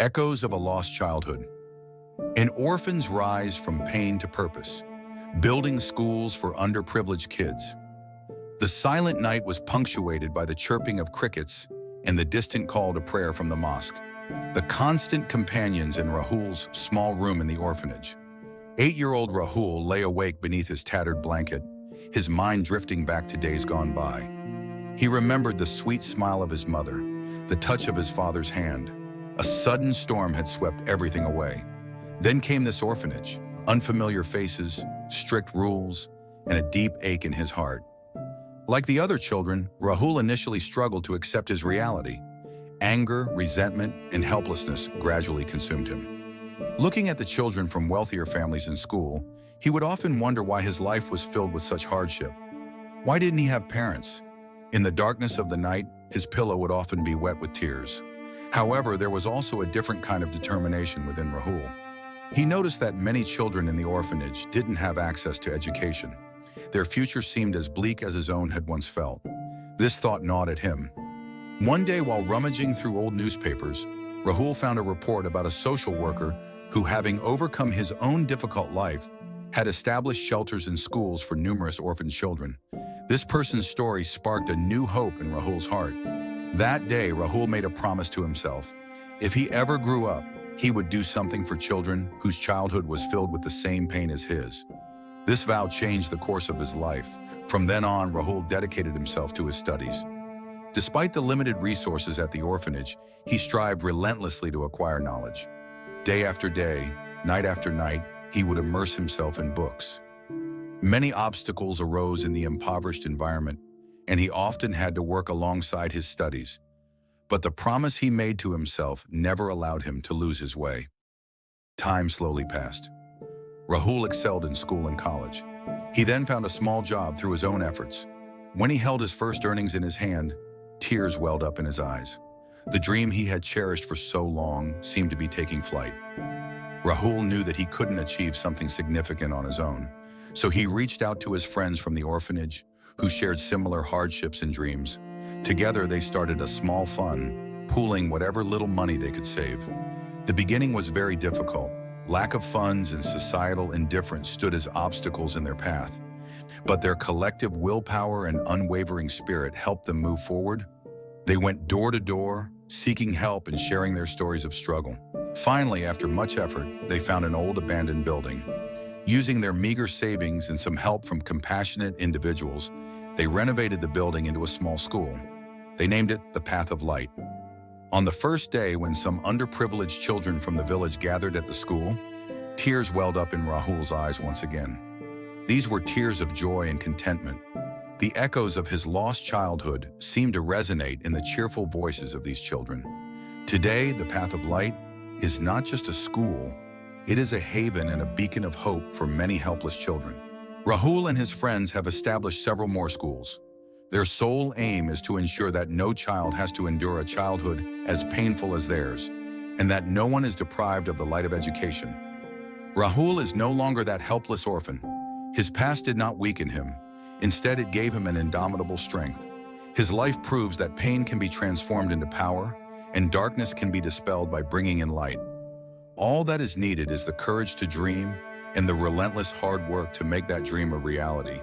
Echoes of a Lost Childhood. An orphan's rise from pain to purpose, building schools for underprivileged kids. The silent night was punctuated by the chirping of crickets and the distant call to prayer from the mosque, the constant companions in Rahul's small room in the orphanage. 8-year-old Rahul lay awake beneath his tattered blanket, his mind drifting back to days gone by. He remembered the sweet smile of his mother, the touch of his father's hand. A sudden storm had swept everything away. Then came this orphanage, unfamiliar faces, strict rules, and a deep ache in his heart. Like the other children, Rahul initially struggled to accept his reality. Anger, resentment, and helplessness gradually consumed him. Looking at the children from wealthier families in school, he would often wonder why his life was filled with such hardship. Why didn't he have parents? In the darkness of the night, his pillow would often be wet with tears. However, there was also a different kind of determination within Rahul. He noticed that many children in the orphanage didn't have access to education. Their future seemed as bleak as his own had once felt. This thought gnawed at him. One day, while rummaging through old newspapers, Rahul found a report about a social worker who, having overcome his own difficult life, had established shelters and schools for numerous orphan children. This person's story sparked a new hope in Rahul's heart. That day, Rahul made a promise to himself. If he ever grew up, he would do something for children whose childhood was filled with the same pain as his. This vow changed the course of his life. From then on, Rahul dedicated himself to his studies. Despite the limited resources at the orphanage, he strived relentlessly to acquire knowledge. Day after day, night after night, he would immerse himself in books. Many obstacles arose in the impoverished environment, and he often had to work alongside his studies. But the promise he made to himself never allowed him to lose his way. Time slowly passed. Rahul excelled in school and college. He then found a small job through his own efforts. When he held his first earnings in his hand, tears welled up in his eyes. The dream he had cherished for so long seemed to be taking flight. Rahul knew that he couldn't achieve something significant on his own, so he reached out to his friends from the orphanage who shared similar hardships and dreams. Together, they started a small fund, pooling whatever little money they could save. The beginning was very difficult. Lack of funds and societal indifference stood as obstacles in their path. But their collective willpower and unwavering spirit helped them move forward. They went door to door, seeking help and sharing their stories of struggle. Finally, after much effort, they found an old abandoned building. Using their meager savings and some help from compassionate individuals, they renovated the building into a small school. They named it the Path of Light. On the first day, when some underprivileged children from the village gathered at the school, tears welled up in Rahul's eyes once again. These were tears of joy and contentment. The echoes of his lost childhood seemed to resonate in the cheerful voices of these children. Today, the Path of Light is not just a school, it is a haven and a beacon of hope for many helpless children. Rahul and his friends have established several more schools. Their sole aim is to ensure that no child has to endure a childhood as painful as theirs, and that no one is deprived of the light of education. Rahul is no longer that helpless orphan. His past did not weaken him. Instead, it gave him an indomitable strength. His life proves that pain can be transformed into power, and darkness can be dispelled by bringing in light. All that is needed is the courage to dream and the relentless hard work to make that dream a reality.